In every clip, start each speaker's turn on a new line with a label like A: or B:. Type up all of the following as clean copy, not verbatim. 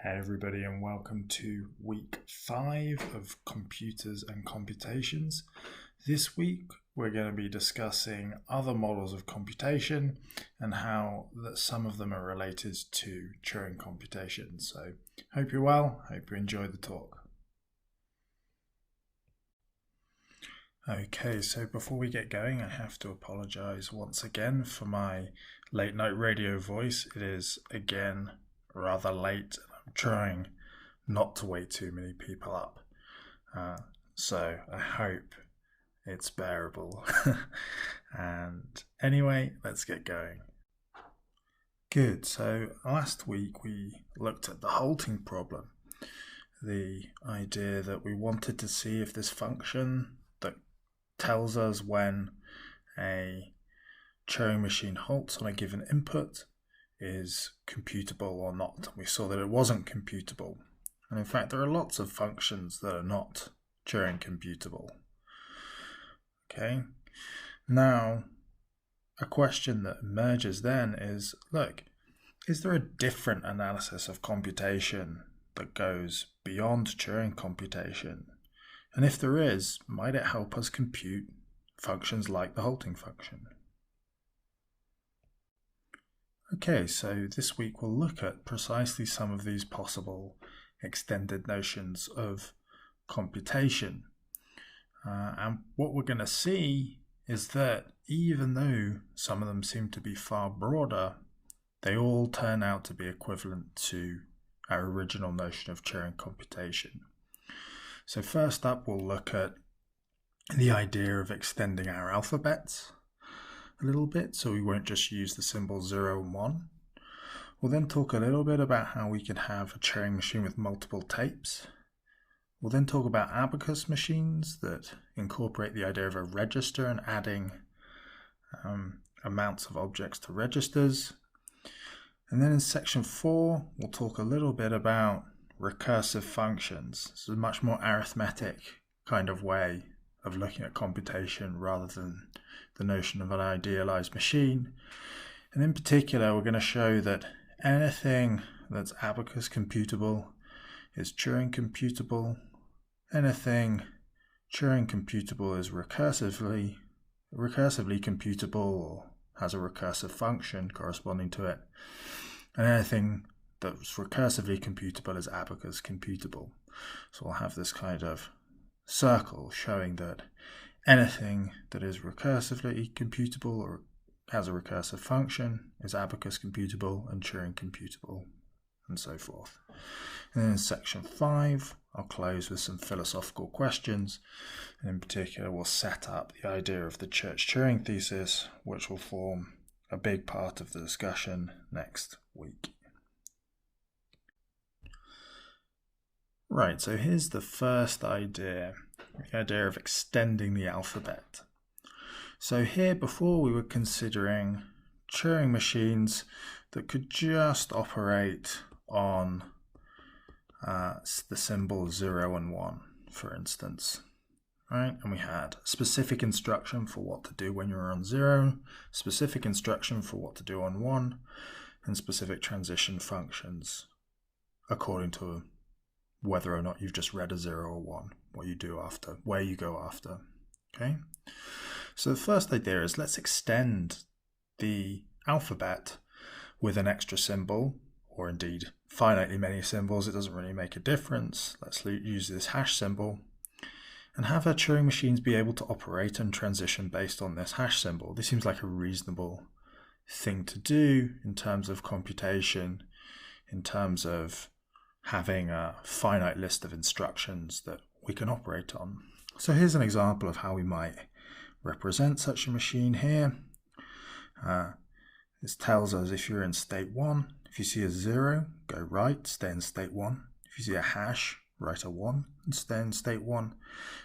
A: Hey everybody, and welcome to week 5 of Computers and Computations. This week we're going to be discussing other models of computation and how that some of them are related to Turing computation. So hope you're well, hope you enjoy the talk. Okay, so before we get going, I have to apologize once again for my late night radio voice. It is again rather late. I'm trying not to wake too many people up. So I hope it's bearable. And anyway, let's get going. Good, so last week we looked at the halting problem. The idea that we wanted to see if this function that tells us when a Turing machine halts on a given input is computable or not. We saw that it wasn't computable. And in fact, there are lots of functions that are not Turing computable. Okay. Now, a question that emerges then is, look, is there a different analysis of computation that goes beyond Turing computation? And if there is, might it help us compute functions like the halting function? Okay, so this week we'll look at precisely some of these possible extended notions of computation. And what we're going to see is that even though some of them seem to be far broader, they all turn out to be equivalent to our original notion of Turing computation. So first up, we'll look at the idea of extending our alphabets a little bit, so we won't just use the symbols 0 and 1. We'll then talk a little bit about how we can have a Turing machine with multiple tapes. We'll then talk about abacus machines that incorporate the idea of a register and adding amounts of objects to registers. And then in section 4, we'll talk a little bit about recursive functions. This is a much more arithmetic kind of way of looking at computation rather than the notion of an idealized machine. And in particular, we're going to show that anything that's abacus computable is Turing computable. Anything Turing computable is recursively computable or has a recursive function corresponding to it. And anything that's recursively computable is abacus computable. So we'll have this kind of circle showing that anything that is recursively computable or has a recursive function is abacus computable and Turing computable, and so forth. And then in section 5, I'll close with some philosophical questions, and in particular we'll set up the idea of the Church-Turing thesis, which will form a big part of the discussion next week. Right, so here's the first idea, the idea of extending the alphabet. So here before we were considering Turing machines that could just operate on the symbols 0 and 1, for instance. Right, and we had specific instruction for what to do when you're on 0, specific instruction for what to do on 1, and specific transition functions according to whether or not you've just read a 0 or 1, what you do after, where you go after. Okay, so the first idea is let's extend the alphabet with an extra symbol, or indeed finitely many symbols. It doesn't really make a difference. Let's use this hash symbol and have our Turing machines be able to operate and transition based on this hash symbol. This seems like a reasonable thing to do in terms of computation, in terms of having a finite list of instructions that we can operate on. So here's an example of how we might represent such a machine here. This tells us if you're in state 1, if you see a 0, go right, stay in state 1. If you see a hash, write a 1 and stay in state 1. And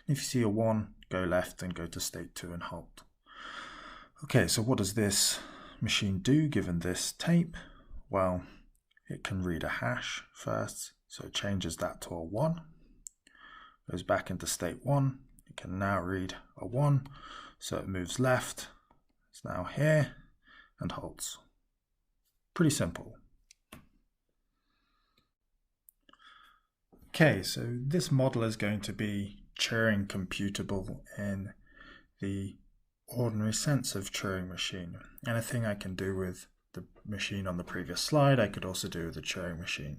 A: if you see a 1, go left and go to state 2 and halt. Okay, so what does this machine do given this tape? Well, it can read a hash first, so it changes that to a 1, goes back into state 1, it can now read a 1, so it moves left, it's now here, and halts. Pretty simple. Okay, so this model is going to be Turing computable in the ordinary sense of Turing machine. Anything I can do with the machine on the previous slide, I could also do with the Turing machine.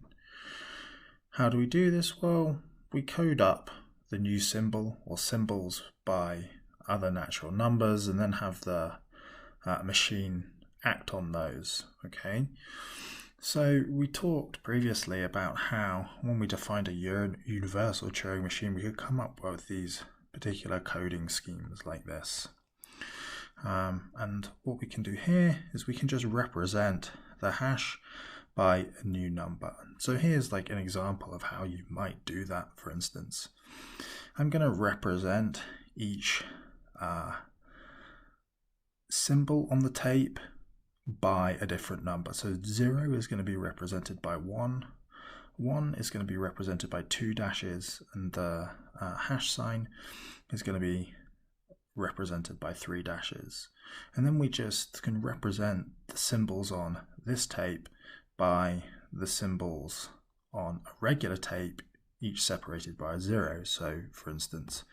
A: How do we do this? Well, we code up the new symbol or symbols by other natural numbers and then have the machine act on those. Okay. So we talked previously about how when we defined a universal Turing machine, we could come up with these particular coding schemes like this. And what we can do here is we can just represent the hash by a new number. So here's like an example of how you might do that. For instance, I'm going to represent each symbol on the tape by a different number. So 0 is going to be represented by 1, 1 is going to be represented by 2 dashes, and the hash sign is going to be represented by 3 dashes. And then we just can represent the symbols on this tape by the symbols on a regular tape, each separated by a 0. So for instance,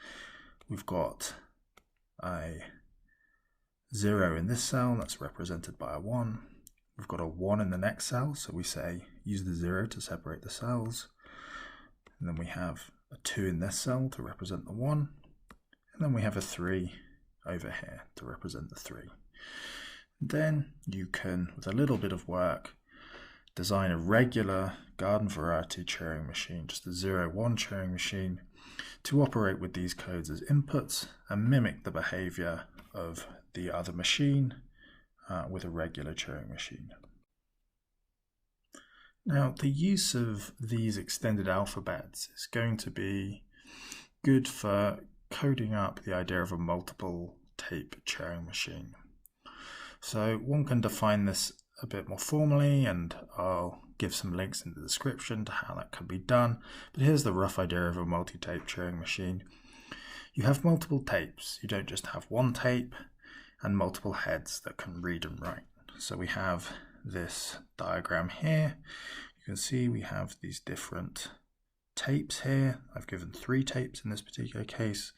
A: we've got a 0 in this cell, that's represented by a 1. We've got a 1 in the next cell, so we say use the 0 to separate the cells. And then we have a 2 in this cell to represent the 1. And then we have a 3 over here to represent the 3. Then you can, with a little bit of work, design a regular garden variety Turing machine, just a 0-1 Turing machine, to operate with these codes as inputs and mimic the behavior of the other machine with a regular Turing machine. Now, the use of these extended alphabets is going to be good for coding up the idea of a multiple tape Turing machine. So one can define this a bit more formally, and I'll give some links in the description to how that can be done. But here's the rough idea of a multi-tape Turing machine. You have multiple tapes. You don't just have one tape and multiple heads that can read and write. So we have this diagram here. You can see we have these different tapes here. I've given 3 tapes in this particular case.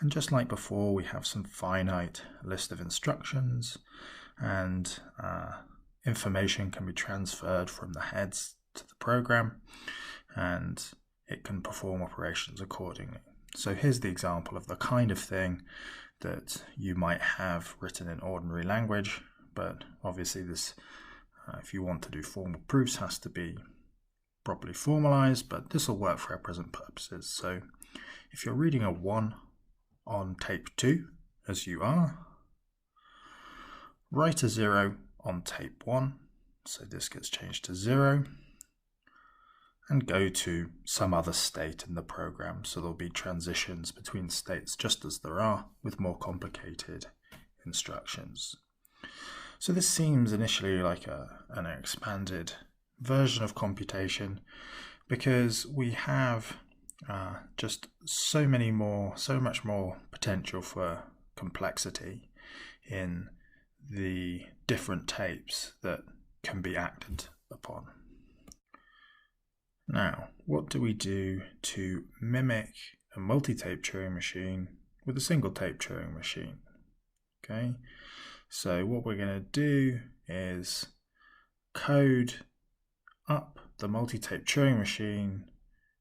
A: And just like before, we have some finite list of instructions, and information can be transferred from the heads to the program, and it can perform operations accordingly. So here's the example of the kind of thing that you might have written in ordinary language, but obviously this, if you want to do formal proofs, has to be properly formalized, but this will work for our present purposes. So if you're reading a 1 on tape 2, as you are, write a 0 on tape 1, so this gets changed to 0, and go to some other state in the program. So there'll be transitions between states, just as there are with more complicated instructions. So this seems initially like an expanded version of computation, because we have just so much more potential for complexity in the different tapes that can be acted upon. Now, what do we do to mimic a multi-tape Turing machine with a single tape Turing machine? Okay, so what we're going to do is code up the multi-tape Turing machine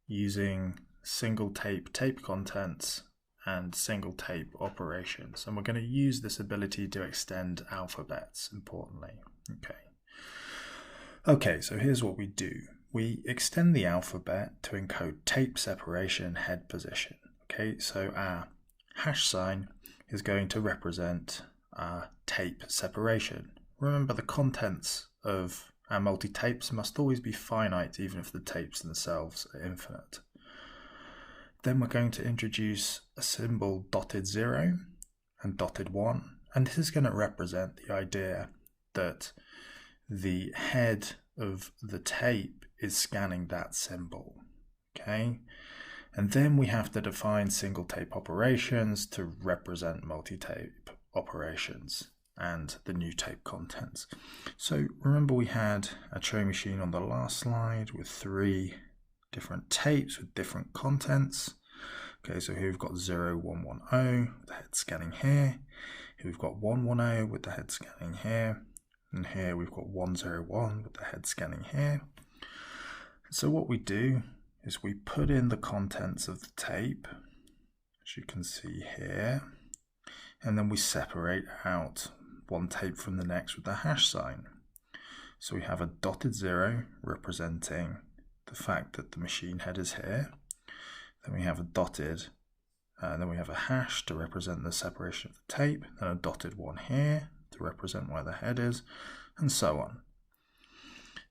A: using single tape contents and single tape operations. And we're going to use this ability to extend alphabets, importantly. Okay, so here's what we do. We extend the alphabet to encode tape separation head position. Okay, so our hash sign is going to represent tape separation. Remember, the contents of our multi-tapes must always be finite, even if the tapes themselves are infinite. Then we're going to introduce a symbol .0 and .1, and this is going to represent the idea that the head of the tape is scanning that symbol. Okay, and then we have to define single tape operations to represent multi-tape operations and the new tape contents. So remember, we had a Turing machine on the last slide with 3 different tapes with different contents. Okay, so here we've got 0110 with the head scanning here. Here we've got 110 with the head scanning here. And here we've got 101 with the head scanning here. So what we do is we put in the contents of the tape, as you can see here, and then we separate out one tape from the next with the hash sign. So we have a dotted 0 representing the fact that the machine head is here. Then we have a dotted, then we have a hash to represent the separation of the tape, then a dotted 1 here to represent where the head is, and so on.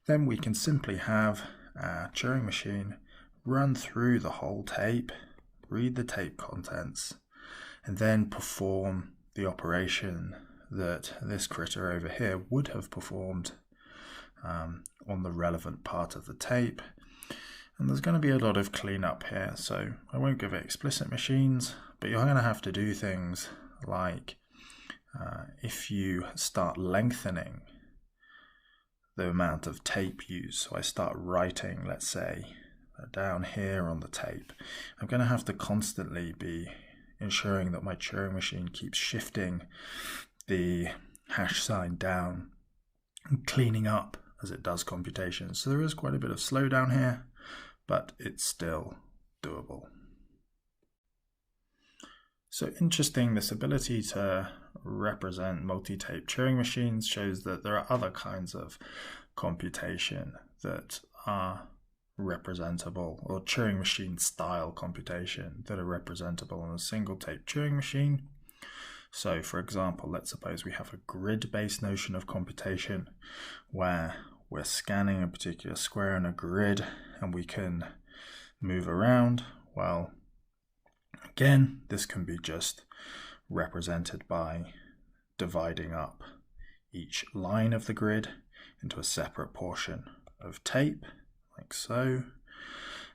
A: Then we can simply have our Turing machine run through the whole tape, read the tape contents, and then perform the operation that this critter over here would have performed on the relevant part of the tape. And there's going to be a lot of cleanup here, so I won't give it explicit machines, but you're going to have to do things like if you start lengthening the amount of tape used, so I start writing, let's say, down here on the tape, I'm going to have to constantly be ensuring that my Turing machine keeps shifting the hash sign down and cleaning up as it does computation. So there is quite a bit of slowdown here, but it's still doable. So interesting, this ability to represent multi-tape Turing machines shows that there are other kinds of computation that are representable, or Turing machine style computation that are representable on a single tape Turing machine. So for example, let's suppose we have a grid-based notion of computation where we're scanning a particular square in a grid and we can move around. Well, again, this can be just represented by dividing up each line of the grid into a separate portion of tape, like so.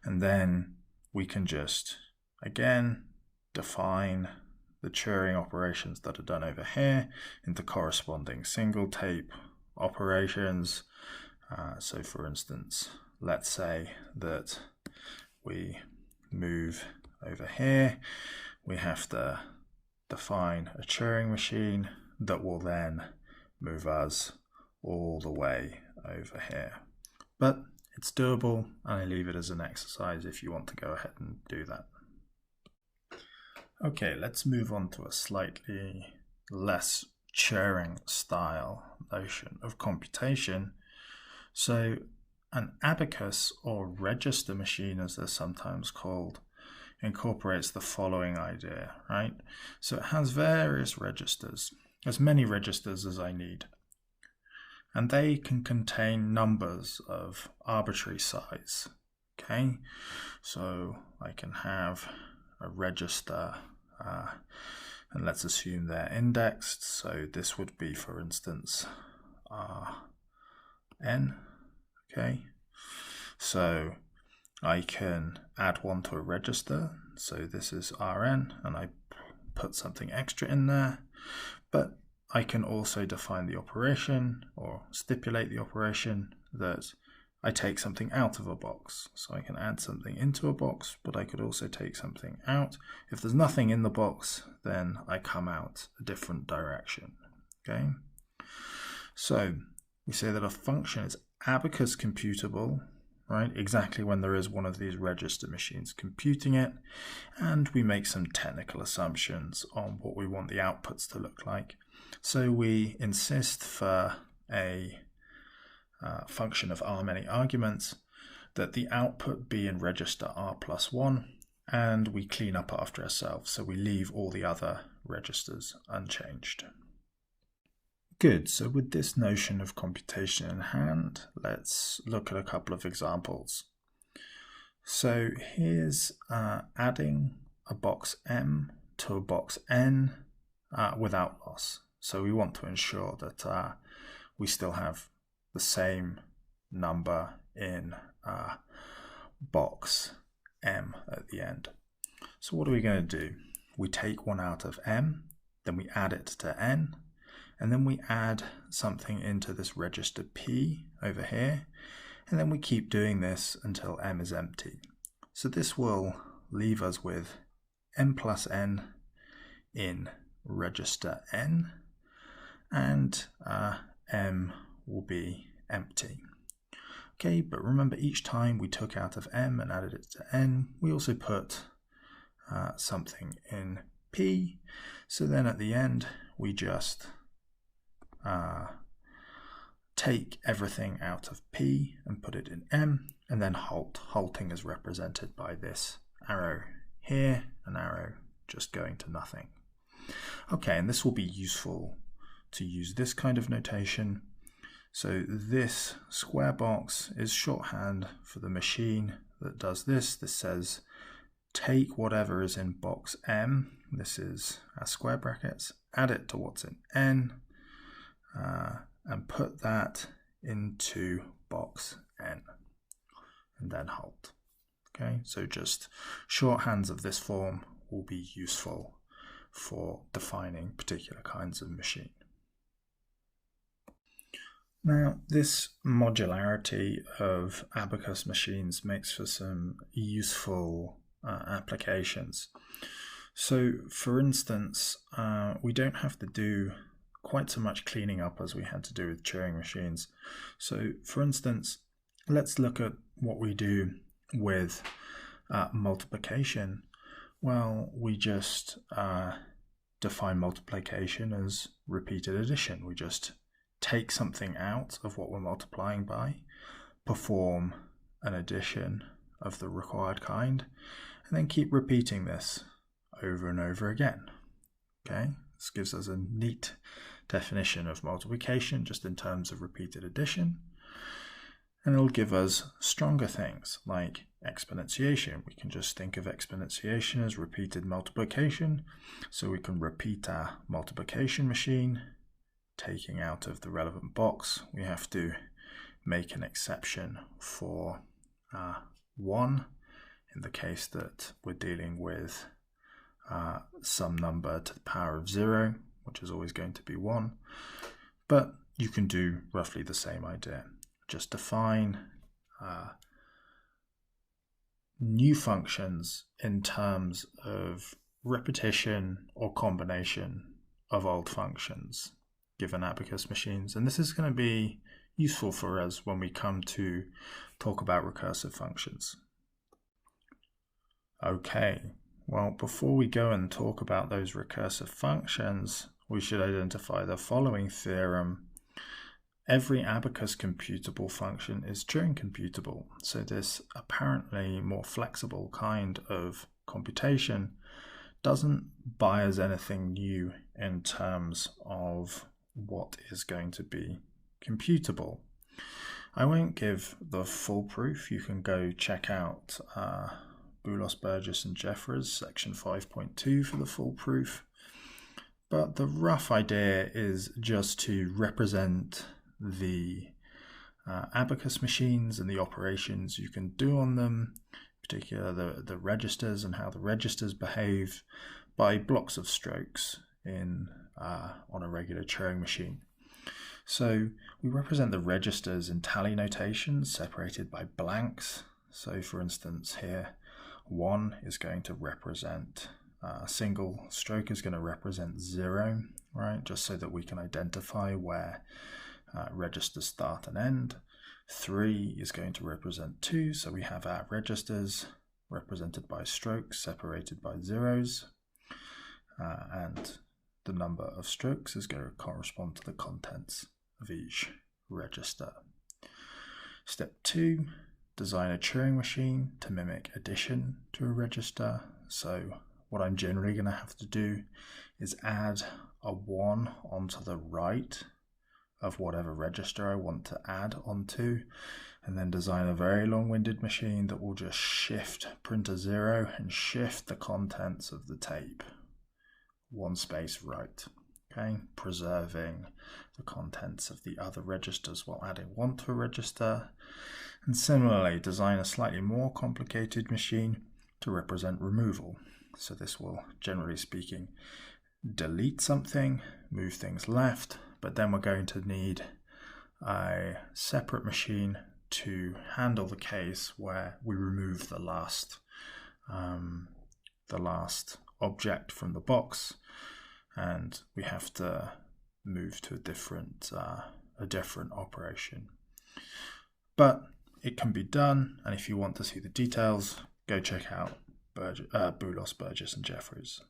A: And then we can just, again, define the Turing operations that are done over here into corresponding single tape operations. So for instance, let's say that we move over here, we have to define a Turing machine that will then move us all the way over here. But it's doable, and I leave it as an exercise if you want to go ahead and do that. Okay, let's move on to a slightly less Turing style notion of computation. So an abacus, or register machine as they're sometimes called, incorporates the following idea, right? So it has various registers, as many registers as I need. And they can contain numbers of arbitrary size, okay? So I can have a register, and let's assume they're indexed. So this would be, for instance, Rn, okay? So I can add one to a register. So this is Rn, and I put something extra in there. But I can also define the operation, or stipulate the operation, that I take something out of a box. So I can add something into a box, but I could also take something out. If there's nothing in the box, then I come out a different direction, okay? So we say that a function is abacus computable, right? Exactly when there is one of these register machines computing it, and we make some technical assumptions on what we want the outputs to look like. So we insist for a function of r many arguments that the output be in register r+1, and we clean up after ourselves, so we leave all the other registers unchanged. Good, so with this notion of computation in hand, let's look at a couple of examples. So here's adding a box M to a box N without loss. So we want to ensure that we still have the same number in box M at the end. So what are we going to do? We take one out of M, then we add it to N, and then we add something into this register P over here, And then we keep doing this until m is empty. So this will leave us with m plus n in register n, and m will be empty. Okay, but remember, each time we took out of m and added it to n, we also put something in p. So then at the end, we just take everything out of p and put it in m, and then halt. Halting is represented by this arrow here, an arrow just going to nothing. Okay, and this will be useful to use this kind of notation. So this square box is shorthand for the machine that does this. This says take whatever is in box m, this is our square brackets, add it to what's in n, and put that into box n, and then halt. Okay, so just shorthands of this form will be useful for defining particular kinds of machine. Now, this modularity of abacus machines makes for some useful applications. So, for instance, we don't have to do quite so much cleaning up as we had to do with Turing machines. So, for instance, let's look at what we do with multiplication. Well, we just define multiplication as repeated addition. We just take something out of what we're multiplying by, perform an addition of the required kind, and then keep repeating this over and over again. Okay, this gives us a neat definition of multiplication just in terms of repeated addition, and it'll give us stronger things like exponentiation. We can just think of exponentiation as repeated multiplication, so we can repeat our multiplication machine. Taking out of the relevant box, we have to make an exception for 1 in the case that we're dealing with some number to the power of 0, which is always going to be 1. But you can do roughly the same idea. Just define new functions in terms of repetition or combination of old functions given abacus machines, and this is going to be useful for us when we come to talk about recursive functions. Okay, well, before we go and talk about those recursive functions, we should identify the following theorem. Every abacus computable function is Turing computable, so this apparently more flexible kind of computation doesn't buy us anything new in terms of what is going to be computable. I won't give the full proof. You can go check out Boulos, Burgess and Jeffers section 5.2 for the full proof. But the rough idea is just to represent the abacus machines and the operations you can do on them, in particular the registers and how the registers behave, by blocks of strokes in on a regular Turing machine. So we represent the registers in tally notation separated by blanks. So for instance here, 1 is going to represent a single stroke is going to represent 0, right? Just so that we can identify where registers start and end. 3 is going to represent 2, so we have our registers represented by strokes separated by zeros, and the number of strokes is going to correspond to the contents of each register. Step 2, design a Turing machine to mimic addition to a register. So what I'm generally going to have to do is add a 1 onto the right of whatever register I want to add onto, and then design a very long-winded machine that will just print a 0 and shift the contents of the tape 1 space right, okay, preserving the contents of the other registers while adding 1 to a register. And similarly, design a slightly more complicated machine to represent removal. So this will, generally speaking, delete something, move things left, but then we're going to need a separate machine to handle the case where we remove the last object from the box, and we have to move to a different operation. But it can be done, and if you want to see the details, go check out Boulos, Burgess, and Jeffries.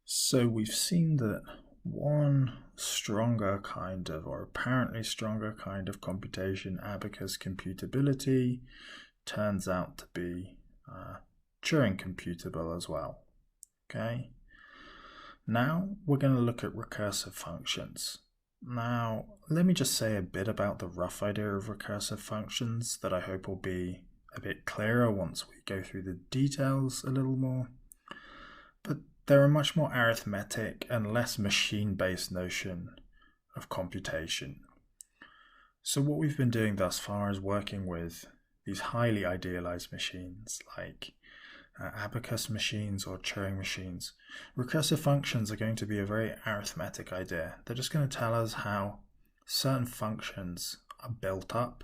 A: So we've seen that one stronger kind of, or apparently stronger kind of computation, abacus computability, turns out to be Turing computable as well. Okay. Now we're going to look at recursive functions. Now, let me just say a bit about the rough idea of recursive functions that I hope will be a bit clearer once we go through the details a little more. But they're a much more arithmetic and less machine-based notion of computation. So what we've been doing thus far is working with these highly idealized machines like abacus machines or Turing machines. Recursive functions are going to be a very arithmetic idea. They're just going to tell us how certain functions are built up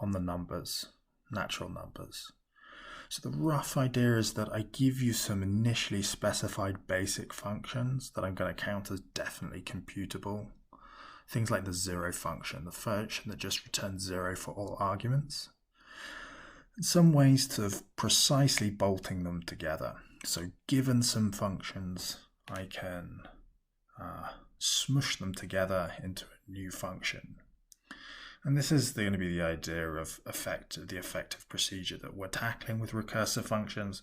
A: on the numbers, natural numbers. So the rough idea is that I give you some initially specified basic functions that I'm going to count as definitely computable. Things like the zero function, the function that just returns 0 for all arguments. Some ways of precisely bolting them together. So given some functions, I can smush them together into a new function. And this is going to be the idea of the effective procedure that we're tackling with recursive functions.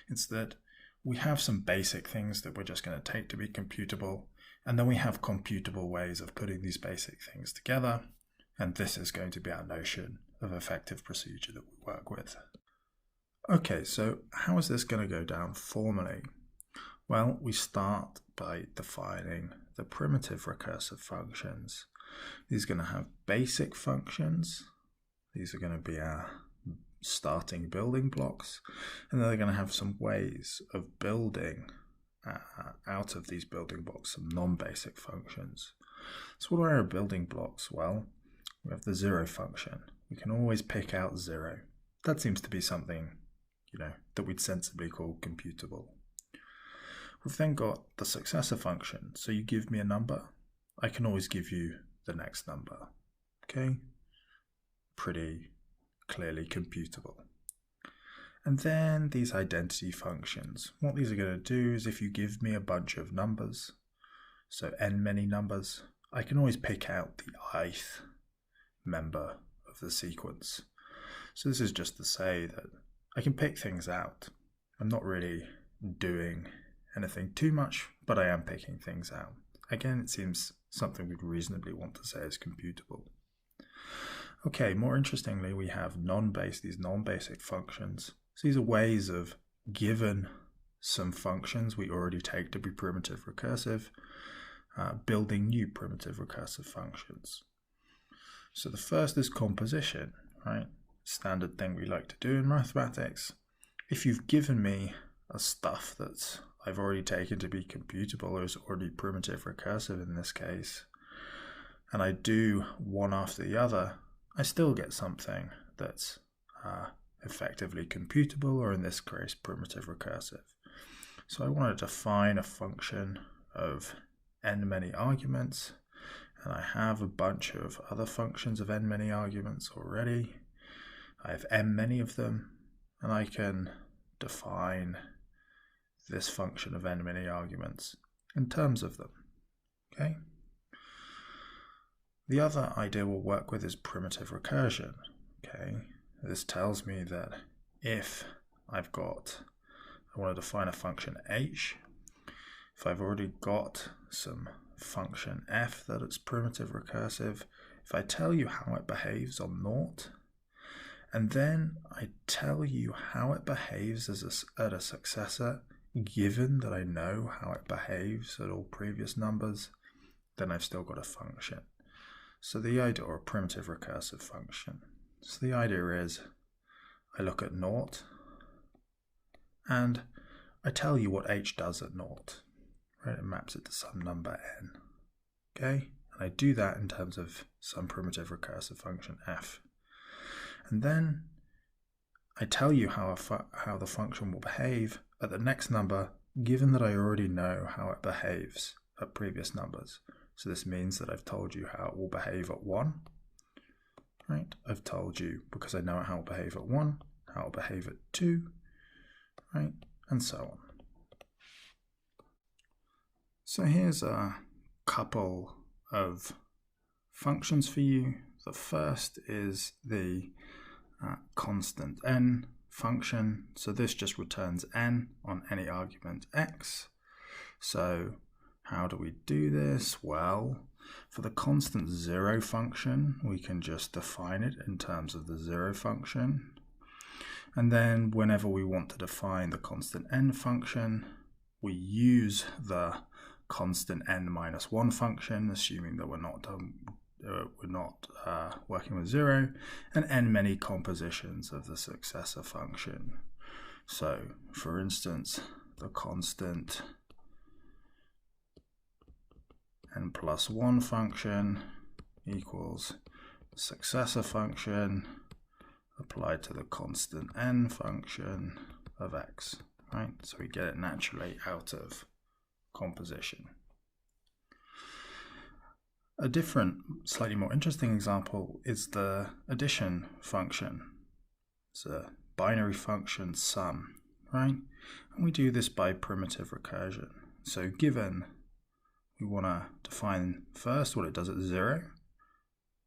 A: It's that we have some basic things that we're just going to take to be computable, and then we have computable ways of putting these basic things together, and this is going to be our notion of effective procedure that we work with. Okay, so how is this going to go down formally? Well, we start by defining the primitive recursive functions. These are going to have basic functions. These are going to be our starting building blocks, and then they're going to have some ways of building out of these building blocks some non-basic functions. So what are our building blocks? Well, we have the zero function. We can always pick out 0. That seems to be something, that we'd sensibly call computable. We've then got the successor function. So you give me a number, I can always give you the next number. Okay? Pretty clearly computable. And then these identity functions. What these are going to do is if you give me a bunch of numbers, so n many numbers, I can always pick out the ith member of the sequence. So this is just to say that I can pick things out. I'm not really doing anything too much, but I am picking things out. Again, it seems something we'd reasonably want to say is computable. Okay, more interestingly, we have these non-basic functions. So these are ways of, given some functions we already take to be primitive recursive, building new primitive recursive functions. So the first is composition, right? Standard thing we like to do in mathematics. If you've given me a stuff that I've already taken to be computable, or is already primitive recursive in this case, and I do one after the other, I still get something that's effectively computable, or in this case, primitive recursive. So I want to define a function of n many arguments, and I have a bunch of other functions of n many arguments already. I have m many of them, and I can define this function of n many arguments in terms of them. Okay. The other idea we'll work with is primitive recursion. Okay. This tells me that if I want to define a function h, if I've already got some function f that it's primitive recursive, if I tell you how it behaves on naught, and then I tell you how it behaves at a successor, given that I know how it behaves at all previous numbers, then I've still got a function. So the idea, or a primitive recursive function. So the idea is I look at naught and I tell you what h does at naught. Right? It maps it to some number n. Okay? And I do that in terms of some primitive recursive function f. And then I tell you how the function will behave at the next number, given that I already know how it behaves at previous numbers. So this means that I've told you how it will behave at 1. Right? I've told you, because I know how it will behave at 1, how it will behave at 2, right? And so on. So here's a couple of functions for you. The first is the constant n function. So this just returns n on any argument x. So how do we do this? Well, for the constant 0 function, we can just define it in terms of the 0 function. And then whenever we want to define the constant n function, we use the constant n minus 1 function, assuming that we're not working with 0, and n many compositions of the successor function. So, for instance, the constant n plus 1 function equals successor function applied to the constant n function of x, right? So we get it naturally out of composition. A different, slightly more interesting example is the addition function. It's a binary function sum, right? And we do this by primitive recursion. So given we want to define first what it does at 0,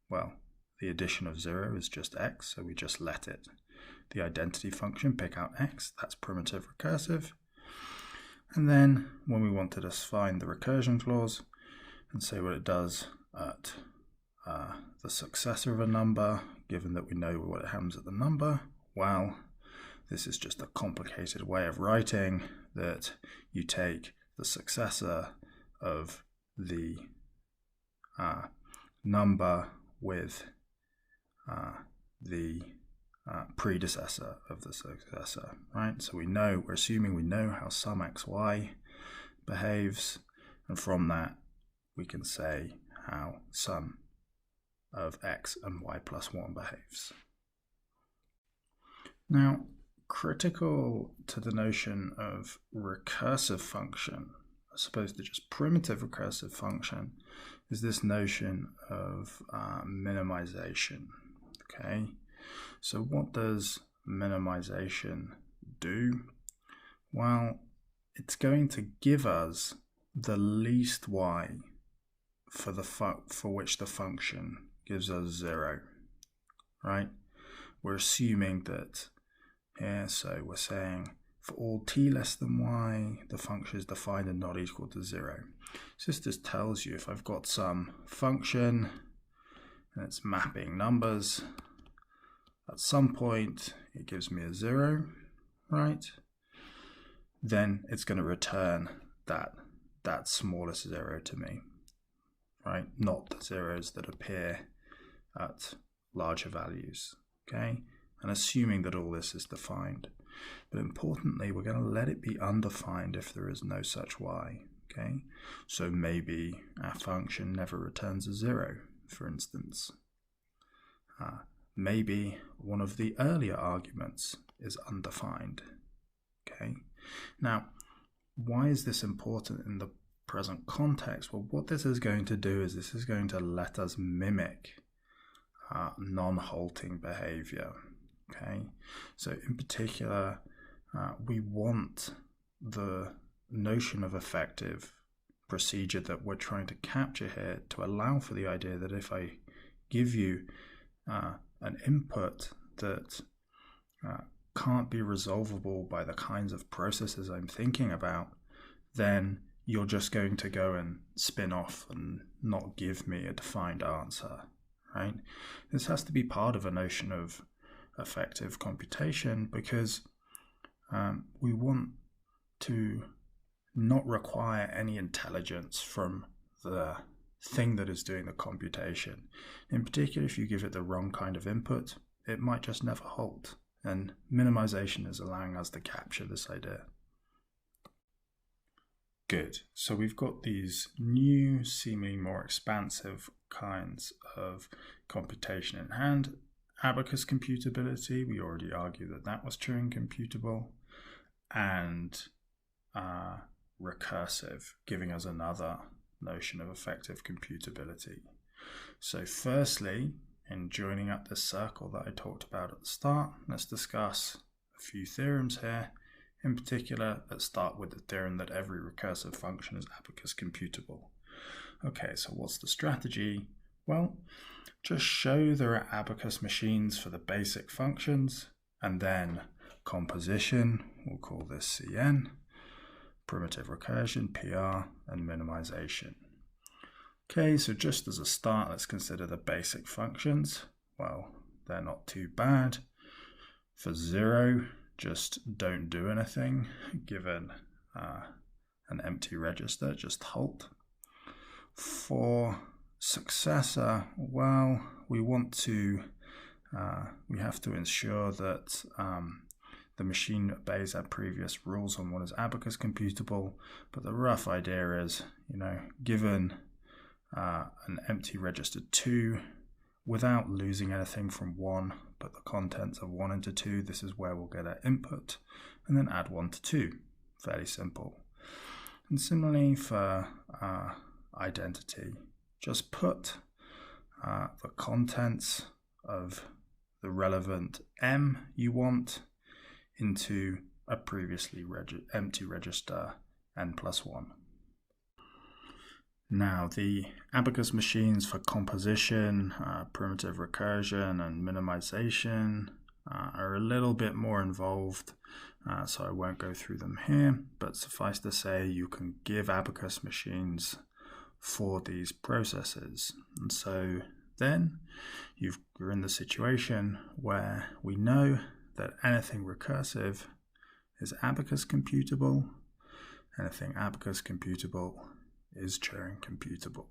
A: well, the addition of 0 is just x, so we just let it. The identity function pick out x, that's primitive recursive. And then when we want to define the recursion clause and say what it does at the successor of a number, given that we know what happens at the number, well, this is just a complicated way of writing that you take the successor of the number with the predecessor of the successor, right? So we're assuming we know how sum xy behaves, and from that we can say how sum of x and y plus 1 behaves. Now, critical to the notion of recursive function, as opposed to just primitive recursive function, is this notion of minimization. Okay, so what does minimization do? Well, it's going to give us the least y for which the function gives us 0, right? We're assuming that here, so we're saying for all t less than y, the function is defined and not equal to 0. So this just tells you if I've got some function and it's mapping numbers, at some point it gives me a 0, right? Then it's going to return that smallest 0 to me, right? Not the zeros that appear at larger values, okay? And assuming that all this is defined. But importantly, we're going to let it be undefined if there is no such y, okay? So maybe our function never returns a 0, for instance. Maybe one of the earlier arguments is undefined, okay? Now, why is this important in the present context? Well, what this is going to do is this is going to let us mimic non-halting behavior. Okay, so in particular, we want the notion of effective procedure that we're trying to capture here to allow for the idea that if I give you an input that can't be resolvable by the kinds of processes I'm thinking about, then you're just going to go and spin off and not give me a defined answer, right? This has to be part of a notion of effective computation because we want to not require any intelligence from the thing that is doing the computation. In particular, if you give it the wrong kind of input, it might just never halt. And minimization is allowing us to capture this idea. Good. So we've got these new, seemingly more expansive kinds of computation in hand. abacus computability, we already argued that that was Turing computable, and recursive, giving us another notion of effective computability. So firstly, in joining up this circle that I talked about at the start, let's discuss a few theorems here. In particular, let's start with the theorem that every recursive function is abacus computable. Okay, so what's the strategy? Well, just show there are abacus machines for the basic functions, and then composition, we'll call this CN, primitive recursion, PR, and minimization. Okay, so just as a start, let's consider the basic functions. Well, they're not too bad. For 0, just don't do anything. Given an empty register, just halt. For successor, well, we have to ensure that the machine obeys our previous rules on what is abacus computable, but the rough idea is, given an empty register 2, without losing anything from 1, but the contents of 1 into 2, this is where we'll get our input, and then add 1 to 2. Fairly simple. And similarly for identity, just put the contents of the relevant M you want into a previously empty register n+1. Now, the abacus machines for composition, primitive recursion, and minimization are a little bit more involved, so I won't go through them here, but suffice to say you can give abacus machines for these processes. And so then you're in the situation where we know that anything recursive is abacus computable, anything abacus computable is Turing computable.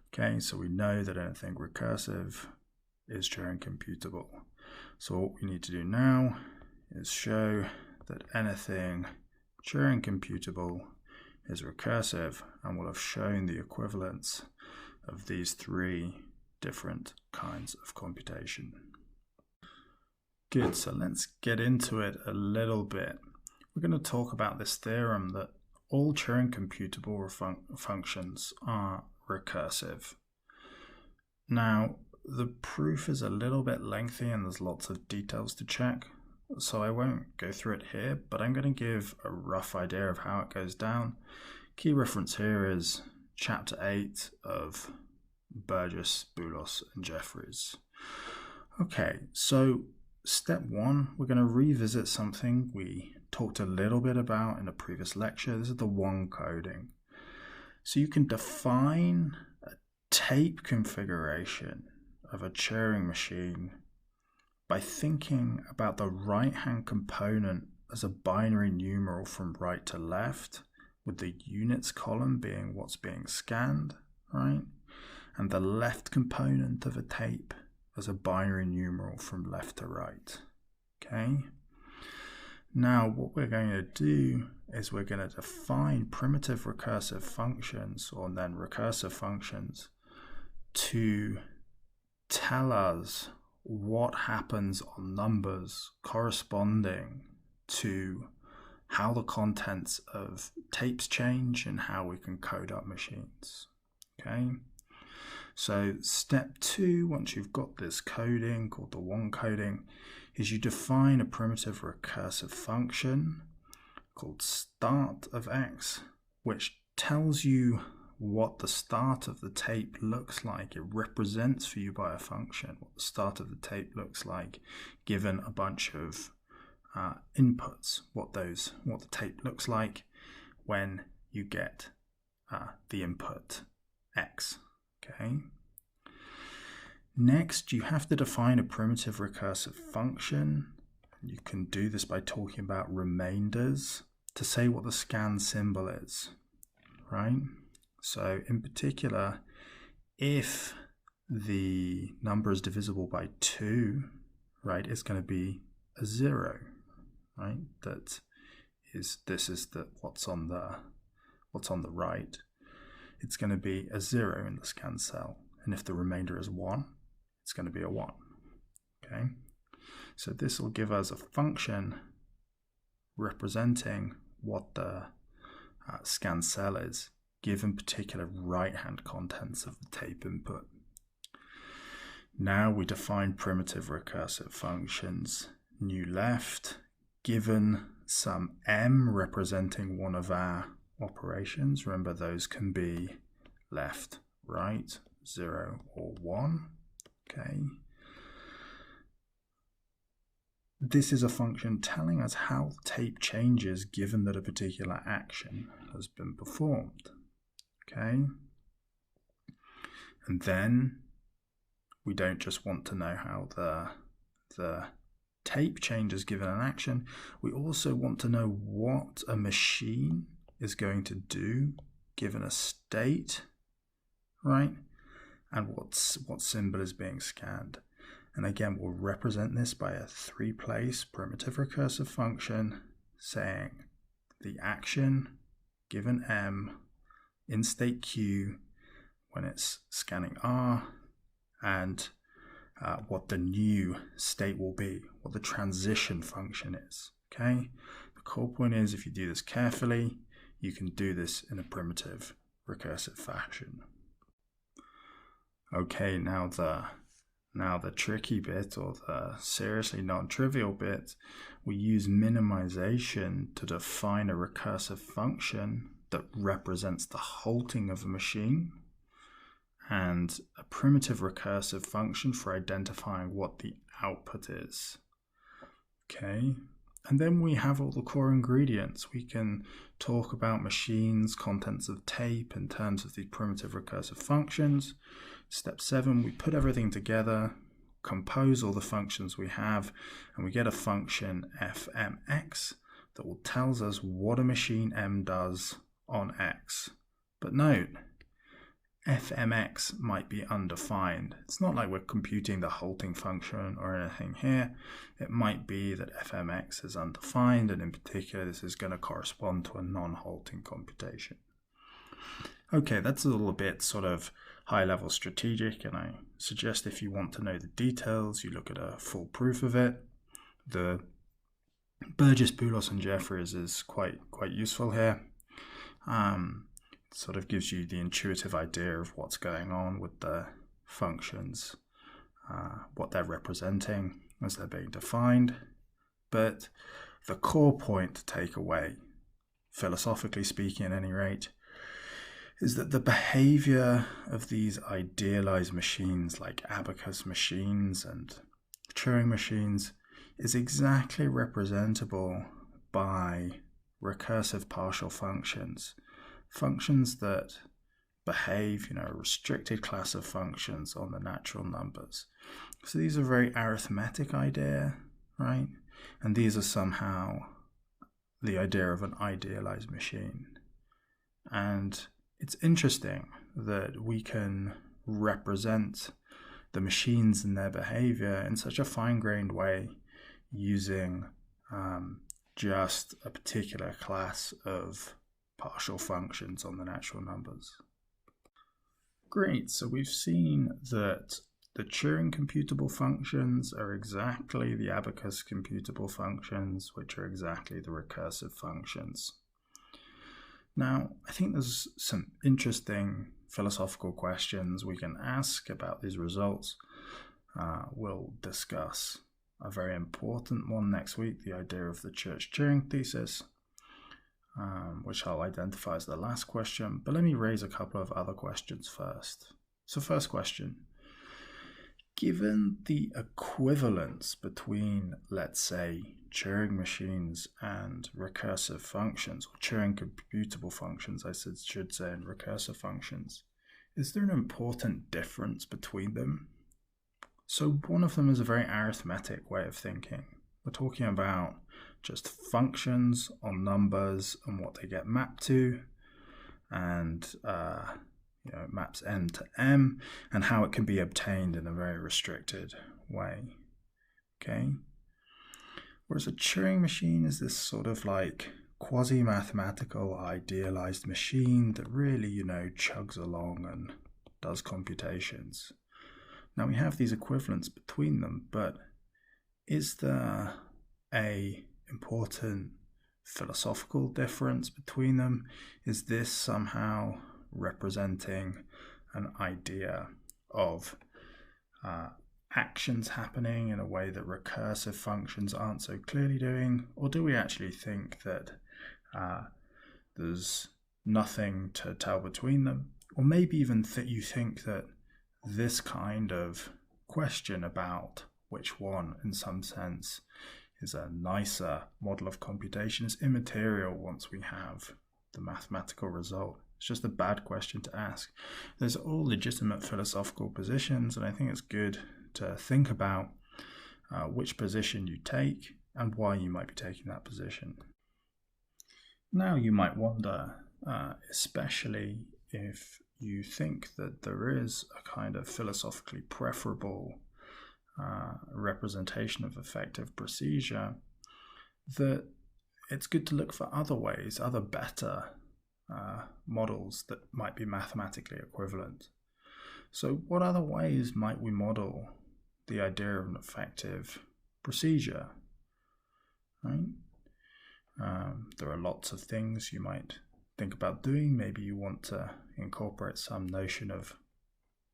A: Okay, so we know that anything recursive is Turing computable. So what we need to do now is show that anything Turing computable is recursive, and we'll have shown the equivalence of these 3 different kinds of computation. Good, so let's get into it a little bit. We're going to talk about this theorem that all Turing computable functions are recursive. Now, the proof is a little bit lengthy and there's lots of details to check, so I won't go through it here, but I'm going to give a rough idea of how it goes down. Key reference here is Chapter 8 of Burgess, Boulos, and Jeffries. Okay, so step 1, we're going to revisit something we talked a little bit about in a previous lecture. This is the one coding. So you can define a tape configuration of a Turing machine by thinking about the right-hand component as a binary numeral from right to left, with the units column being what's being scanned, right? And the left component of a tape as a binary numeral from left to right, okay? Now, what we're going to do is we're going to define primitive recursive functions, or then recursive functions, to tell us what happens on numbers corresponding to how the contents of tapes change and how we can code up machines, okay? So step 2, once you've got this coding called the one coding, is you define a primitive recursive function called start of x, which tells you what the start of the tape looks like. It represents for you by a function what the start of the tape looks like given a bunch of inputs, what the tape looks like when you get the input x. Okay. Next, you have to define a primitive recursive function. You can do this by talking about remainders to say what the scan symbol is, right? So in particular, if the number is divisible by 2, right, it's going to be a 0, right? This is what's on the right. It's going to be a 0 in the scan cell, and if the remainder is 1, it's going to be a 1. Okay, so this will give us a function representing what the scanned cell is, given particular right-hand contents of the tape input. Now we define primitive recursive functions. New left, given some m representing one of our operations. Remember, those can be left, right, 0 or 1. Okay. This is a function telling us how the tape changes given that a particular action has been performed. Okay. And then we don't just want to know how the tape changes given an action. We also want to know what a machine is going to do given a state, right? And what symbol is being scanned. And again, we'll represent this by a 3-place primitive recursive function saying the action given M in state Q when it's scanning R, and what the new state will be, what the transition function is. Okay. The core point is, if you do this carefully, you can do this in a primitive recursive fashion. Okay, now the tricky bit, or the seriously non-trivial bit, we use minimization to define a recursive function that represents the halting of a machine, and a primitive recursive function for identifying what the output is. Okay, and then we have all the core ingredients. We can talk about machines, contents of tape in terms of these primitive recursive functions. Step 7, we put everything together, compose all the functions we have, and we get a function fmx that will tells us what a machine M does on X. But note, fmx might be undefined. It's not like we're computing the halting function or anything here. It might be that fmx is undefined, and in particular this is going to correspond to a non-halting computation. Okay, that's a little bit sort of high-level strategic, and I suggest if you want to know the details, you look at a full proof of it. The Burgess, Boulos, and Jeffries is quite useful here. Sort of gives you the intuitive idea of what's going on with the functions, what they're representing as they're being defined. But the core point to take away, philosophically speaking at any rate, is that the behavior of these idealized machines like abacus machines and Turing machines is exactly representable by recursive partial functions. Functions that behave, a restricted class of functions on the natural numbers. So these are a very arithmetic idea, right? And these are somehow the idea of an idealized machine. And it's interesting that we can represent the machines and their behavior in such a fine-grained way using just a particular class of partial functions on the natural numbers. Great, so we've seen that the Turing computable functions are exactly the abacus computable functions, which are exactly the recursive functions. Now, I think there's some interesting philosophical questions we can ask about these results. We'll discuss a very important one next week, the idea of the Church-Turing thesis, which I'll identify as the last question. But let me raise a couple of other questions first. So first question, given the equivalence between, let's say, Turing machines and recursive functions, or Turing computable functions, I should say, and recursive functions, is there an important difference between them? So one of them is a very arithmetic way of thinking. We're talking about just functions on numbers and what they get mapped to, and it maps n to m, and how it can be obtained in a very restricted way. Okay. Whereas a Turing machine is this sort of like quasi-mathematical idealized machine that really, chugs along and does computations. Now we have these equivalents between them, but is there a important philosophical difference between them? Is this somehow representing an idea of actions happening in a way that recursive functions aren't so clearly doing? Or do we actually think that there's nothing to tell between them? Or maybe even you think that this kind of question about which one, in some sense, is a nicer model of computation is immaterial once we have the mathematical result. It's just a bad question to ask. There's all legitimate philosophical positions, and I think it's good to think about which position you take and why you might be taking that position. Now you might wonder, especially if you think that there is a kind of philosophically preferable representation of effective procedure, that it's good to look for other ways, other better models that might be mathematically equivalent. So what other ways might we model the idea of an effective procedure? Right? There are lots of things you might think about doing. Maybe you want to incorporate some notion of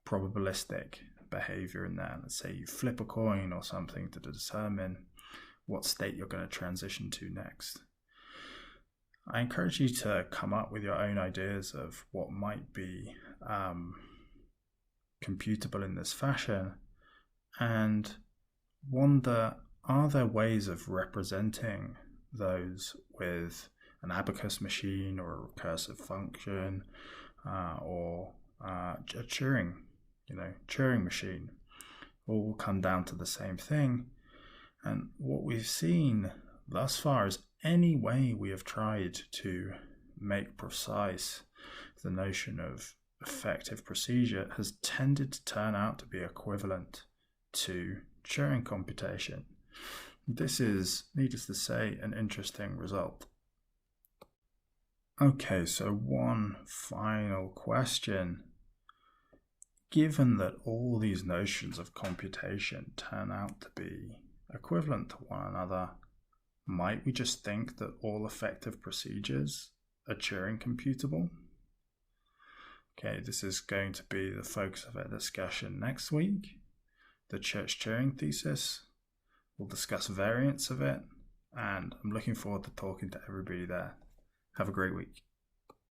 A: probabilistic behavior in there. Let's say you flip a coin or something to determine what state you're going to transition to next. I encourage you to come up with your own ideas of what might be computable in this fashion, and wonder, are there ways of representing those with an abacus machine or a recursive function or a Turing machine? All will come down to the same thing. And what we've seen thus far is any way we have tried to make precise the notion of effective procedure has tended to turn out to be equivalent to Turing computation. This is, needless to say, an interesting result. Okay, so one final question. Given that all these notions of computation turn out to be equivalent to one another, might we just think that all effective procedures are Turing computable? Okay, this is going to be the focus of our discussion next week. The Church-Turing thesis. We'll discuss variants of it, and I'm looking forward to talking to everybody there. Have a great week.